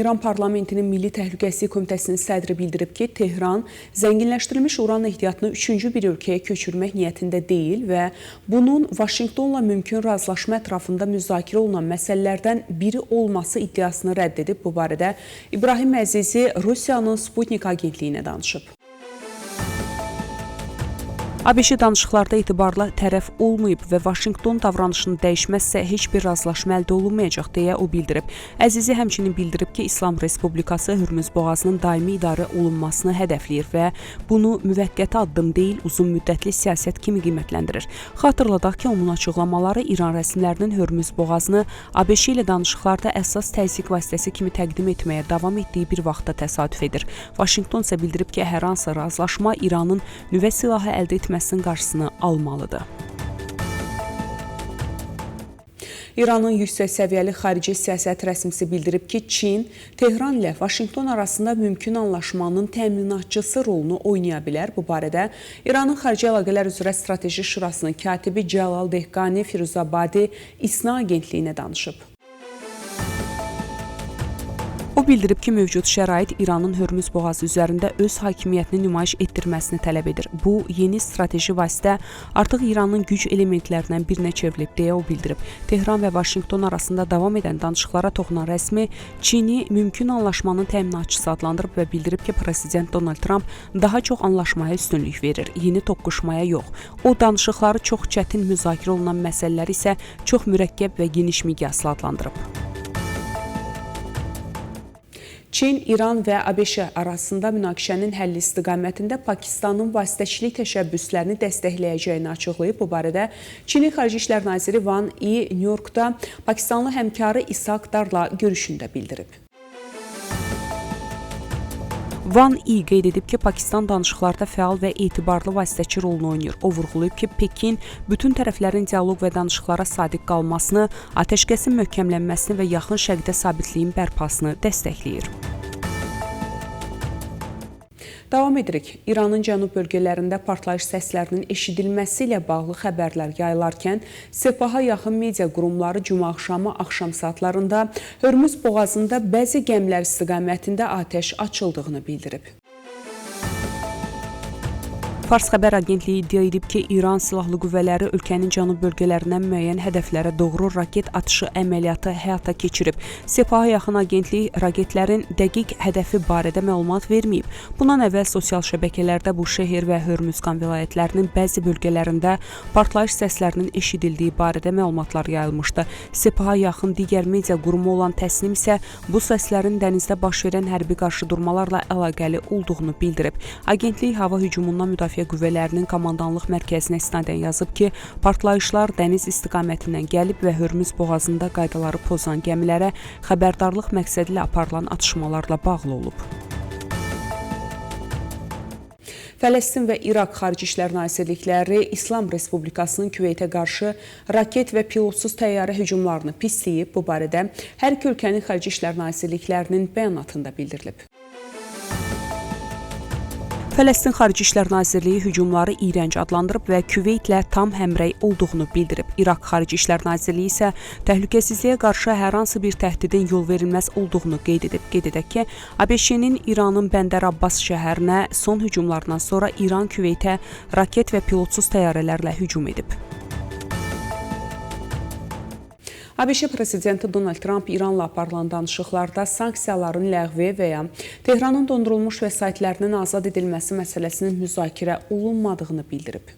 İran parlamentinin Milli Təhlükəsizlik Komitəsinin sədri bildirib ki, Tehran zənginləşdirilmiş uran ehtiyatını üçüncü bir ölkəyə köçürmək niyyətində deyil və bunun Vaşinqtonla mümkün razılaşma ətrafında müzakirə olunan məsələlərdən biri olması iddiasını rədd edib. Bu barədə İbrahim Əzizi Rusiyanın Sputnik agentliyinə danışıb. ABŞ danışıqlarda etibarlı tərəf olmayıb və Vaşinqton davranışını dəyişməzsə heç bir razılaşma əldə olunmayacaq deyə o bildirib. Əzizi həmçinin bildirib ki, İslam Respublikası Hürmüz boğazının daimi idarə olunmasını hədəfləyir və bunu müvəqqəti addım deyil, uzun müddətli siyasət kimi qiymətləndirir. Xatırladaq ki, onun açıqlamaları İran rəsmilərinin Hürmüz boğazını ABŞ ilə danışıqlarda əsas təzyiq vasitəsi kimi təqdim etməyə davam etdiyi bir vaxtda təsadüf edir. Vaşinqton isə bildirib ki, hər hansı razılaşma İranın nüvə silahı əldə etməsinin qarşısını almalıdır. İranın yüksək səviyyəli xarici siyasət rəsmisi bildirib ki, Çin, Tehran ilə Vaşinqton arasında mümkün anlaşmanın təminatçısı rolunu oynaya bilər. Bu barədə İranın Xarici Əlaqələr üzrə Strateji Şurasının katibi Cəlal Dehqani Firuzabadi İSNA agentliyinə danışıb. O bildirib ki, mövcud şərait İranın Hürmüz boğazı üzərində öz hakimiyyətini nümayiş etdirməsini tələb edir. Bu, yeni strateji vasitə artıq İranın güc elementlərindən birinə çevrilib deyə o bildirib. Tehran və Vaşinqton arasında davam edən danışıqlara toxunan rəsmi Çini mümkün anlaşmanın təminatçısı adlandırıb və bildirib ki, Prezident Donald Trump daha çox anlaşmaya üstünlük verir, yeni toqquşmaya yox. O, danışıqları çox çətin müzakirə olunan məsələləri isə çox mürəkkəb və geniş miqyaslı adlandırıb. Çin, İran və ABŞ arasında münaqişənin həlli istiqamətində Pakistanın vasitəçilik təşəbbüslərini dəstəkləyəcəyini açıqlayıb. Bu barədə Çinin Xarici İşlər Naziri Wang Yi Nyu-Yorkda Pakistanlı həmkarı İshaq Darla görüşündə bildirib. Wang Yi qeyd edib ki, Pakistan danışıqlarda fəal və etibarlı vasitəçi rolunu oynayır. O vurğulayıb ki, Pekin bütün tərəflərin dialoq və danışıqlara sadiq qalmasını, atəşkəsin möhkəmlənməsini və yaxın şərqdə sabitliyin bərpasını dəstəkləyir. Davam edirik. İranın cənub bölgələrində partlayış səslərinin eşidilməsi ilə bağlı xəbərlər yayılarkən, Sepaha yaxın media qurumları cümə axşam saatlarında Hürmüz boğazında bəzi gəmilər istiqamətində atəş açıldığını bildirib. Fars xəbər agentliyi iddia edib ki, İran silahlı qüvvələri ölkənin cənub bölgələrindən müəyyən hədəflərə doğru raket atışı əməliyyatı həyata keçirib. Sepaha yaxın agentlik raketlərin dəqiq hədəfi barədə məlumat verməyib. Bundan əvvəl sosial şəbəkələrdə bu şəhər və Hörmüzqan vilayətlərinin bəzi bölgələrində partlayış səslərinin eşidildiyi barədə məlumatlar yayılmışdı. Sepaha yaxın digər media qurumu olan Təsnim isə bu səslərin dənizdə baş verən hərbi qarşıdurmalarla əlaqəli olduğunu bildirib. Agentlik hava hücumundan müdafiə qüvvələrinin komandanlıq mərkəzinə istinadən yazıb ki, partlayışlar dəniz istiqamətindən gəlib və Hürmüz boğazında qaydaları pozan gəmilərə xəbərdarlıq məqsədilə aparılan atışmalarla bağlı olub. Fələstin və İraq Xarici İşlər Nazirlikləri İslam Respublikasının Küveytə qarşı raket və pilotsuz təyyarə hücumlarını pisləyib. Bu barədə hər iki ölkənin Xarici İşlər Nazirliklərinin bəyanatında bildirilib. Fələstin Xarici İşlər Nazirliyi hücumları iyrənc adlandırıb və Küveytlə tam həmrəy olduğunu bildirib. İraq Xarici İşlər Nazirliyi isə təhlükəsizliyə qarşı hər hansı bir təhdidin yol verilməz olduğunu qeyd edib. Qeyd edək ki, ABŞ-nin İranın Bəndər Abbas şəhərinə son hücumlarından sonra İran Küveytə raket və pilotsuz təyyarələrlə hücum edib. ABŞ Prezidenti Donald Trump İranla aparılan danışıqlarda sanksiyaların ləğvi və ya Tehranın dondurulmuş vəsaitlərinin azad edilməsi məsələsinin müzakirə olunmadığını bildirib.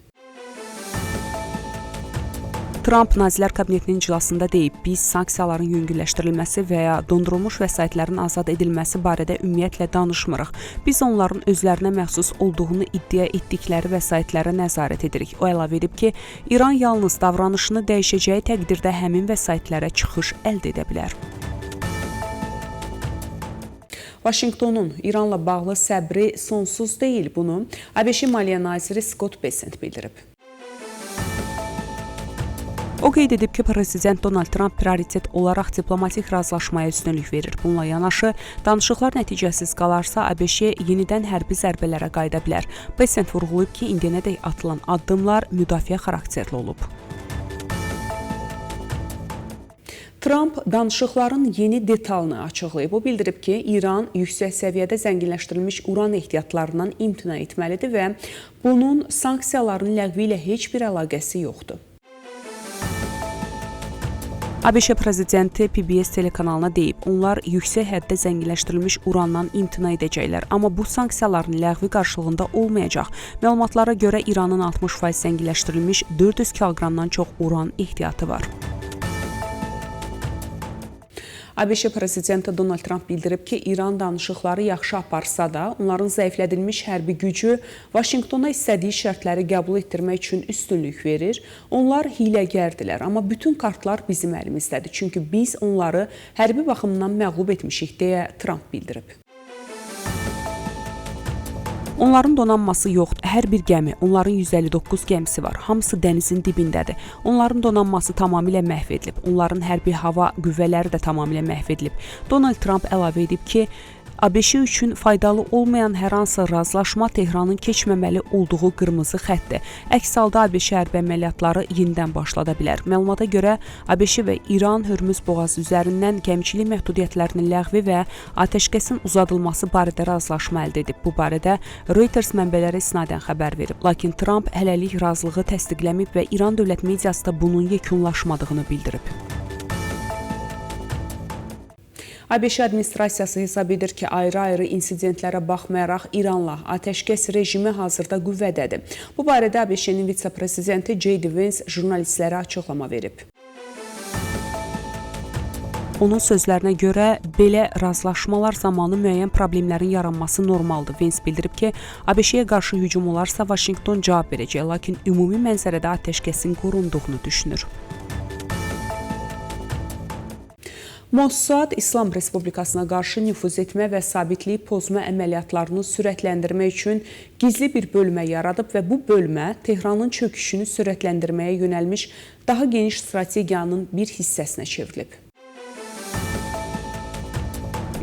Trump Nazirlər Kabinetinin iclasında deyib, biz sanksiyaların yüngülləşdirilməsi və ya dondurulmuş vəsaitlərin azad edilməsi barədə ümumiyyətlə danışmırıq. Biz onların özlərinə məxsus olduğunu iddia etdikləri vəsaitlərə nəzarət edirik. O əlavə edib ki, İran yalnız davranışını dəyişəcəyi təqdirdə həmin vəsaitlərə çıxış əldə edə bilər. Vaşinqtonun İranla bağlı səbri sonsuz deyil, bunu ABŞ Maliyyə Naziri Scott Bessent bildirib. O qeyd edib ki, Prezident Donald Trump prioritet olaraq diplomatik razılaşmaya üstünlük verir. Bununla yanaşı, danışıqlar nəticəsiz qalarsa, ABŞ yenidən hərbi zərbələrə qayıda bilər. Bessent vurğulayıb ki, indiyənədək atılan addımlar müdafiə xarakterli olub. Tramp danışıqların yeni detalını açıqlayıb. O bildirib ki, İran yüksək səviyyədə zənginləşdirilmiş uran ehtiyatlarından imtina etməlidir və bunun sanksiyaların ləğvi ilə heç bir əlaqəsi yoxdur. ABŞ prezidenti PBS telekanalına deyib, onlar yüksək həddə zənginləşdirilmiş urandan imtina edəcəklər, amma bu sanksiyaların ləğvi qarşılığında olmayacaq. Məlumatlara görə İranın 60% zənginləşdirilmiş 400 kiloqramdan çox uran ehtiyatı var. ABŞ prezidenti Donald Trump bildirib ki, İran danışıqları yaxşı aparsa da, onların zəiflədilmiş hərbi gücü Vaşinqtona istədiyi şərtləri qəbul etdirmək üçün üstünlük verir. Onlar hiləgərdilər, amma bütün kartlar bizim əlimizdədir. Çünki biz onları hərbi baxımdan məğlub etmişik, deyə Trump bildirib. Onların donanması yoxdur. Hər bir gəmi, onların 159 gəmisi var. Hamısı dənizin dibindədir. Onların donanması tamamilə məhv edilib. Onların hərbi hava qüvvələri də tamamilə məhv edilib. Donald Trump əlavə edib ki, ABŞ üçün faydalı olmayan hər hansı razılaşma Tehranın keçməməli olduğu qırmızı xəttdir. Əks halda ABŞ hərbi əməliyyatları yenidən başlada bilər. Məlumata görə ABŞ və İran Hörmüz boğazı üzərindən gəmiçilik məhdudiyyətlərinin ləğvi və atəşkəsin uzadılması barədə razılaşma əldə edib. Bu barədə Reuters mənbələri isnadən xəbər verib. Lakin Trump hələlik razılığı təsdiqləməyib və İran dövlət mediası da bunun yekunlaşmadığını bildirib. ABŞ administrasiyası hesab edir ki, ayrı-ayrı insidentlərə baxmayaraq İranla atəşkəs rejimi hazırda qüvvədədir. Bu barədə ABŞ-nin vitse-prezidenti J.D. Vance jurnalistlərə açıqlama verib. Onun sözlərinə görə, belə razılaşmalar zamanı müəyyən problemlərin yaranması normaldır. Vance bildirib ki, ABŞ-yə qarşı hücum olarsa Vaşinqton cavab verəcək, lakin ümumi mənzərədə atəşkəsin qorunduğunu düşünür. Mossad İslam Respublikasına qarşı nüfuz etmə və sabitliyi pozma əməliyyatlarını sürətləndirmək üçün gizli bir bölmə yaradıb və bu bölmə Tehranın çöküşünü sürətləndirməyə yönəlmiş daha geniş strategiyanın bir hissəsinə çevrilib.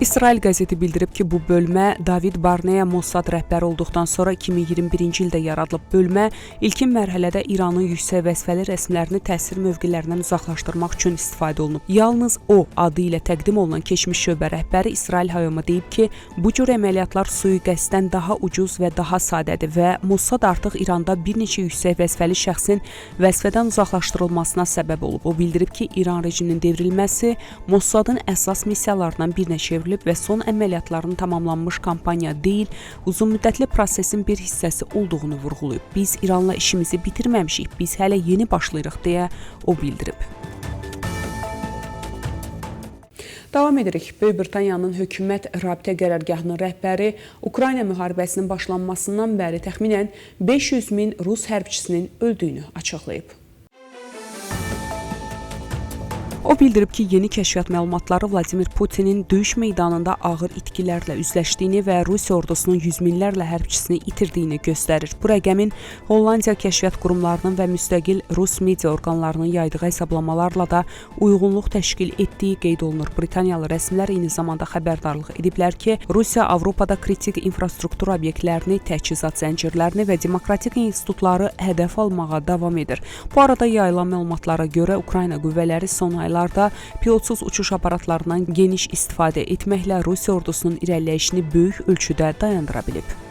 İsrail qəzeti bildirib ki, bu bölmə David Barneya Mossad rəhbəri olduqdan sonra 2021-ci ildə yaradılıb. Bölmə ilkin mərhələdə İranın yüksək vəzifəli rəsmilərini təsir mövqelərindən uzaqlaşdırmaq üçün istifadə olunub. Yalnız o adı ilə təqdim olunan keçmiş şöbə rəhbəri İsrail Hayoma deyib ki, bu cür əməliyyatlar sui-qəsddən daha ucuz və daha sadədir və Mossad artıq İranda bir neçə yüksək vəzifəli şəxsin vəzifədən uzaqlaşdırılmasına səbəb olub. O bildirib ki, İran rejiminin devrilməsi Mossadın əsas missiyalarından birinə çevrilib və son əməliyyatların tamamlanmış kampaniya deyil, uzunmüddətli prosesin bir hissəsi olduğunu vurğulayıb. Biz İranla işimizi bitirməmişik, biz hələ yeni başlayırıq, deyə o bildirib. Davam edirik. Böyük Britaniyanın hökumət rabitə qərargahının rəhbəri Ukrayna müharibəsinin başlanmasından bəri təxminən 500 min Rus hərbçisinin öldüyünü açıqlayıb. O bildirib ki, yeni kəşfiyyat məlumatları Vladimir Putinin döyüş meydanında ağır itkilərlə üzləşdiyini və Rusiya ordusunun yüz minlərlə hərbçisini itirdiyini göstərir. Bu rəqəmin Hollandiya kəşfiyyat qurumlarının və müstəqil Rus media orqanlarının yaydığı hesablamalarla da uyğunluq təşkil etdiyi qeyd olunur. Britaniyalı rəsmilər eyni zamanda xəbərdarlıq ediblər ki, Rusiya Avropada kritik infrastruktur obyektlərini, təchizat zəncirlərini və demokratik institutları hədəf almağa davam edir. Bu arada yayılan məlumatlara görə Ukrayna qüvvələri son aylarda pilotsuz uçuş aparatlarından geniş istifadə etməklə Rusiya ordusunun irəliləyişini böyük ölçüdə dayandıra bilib.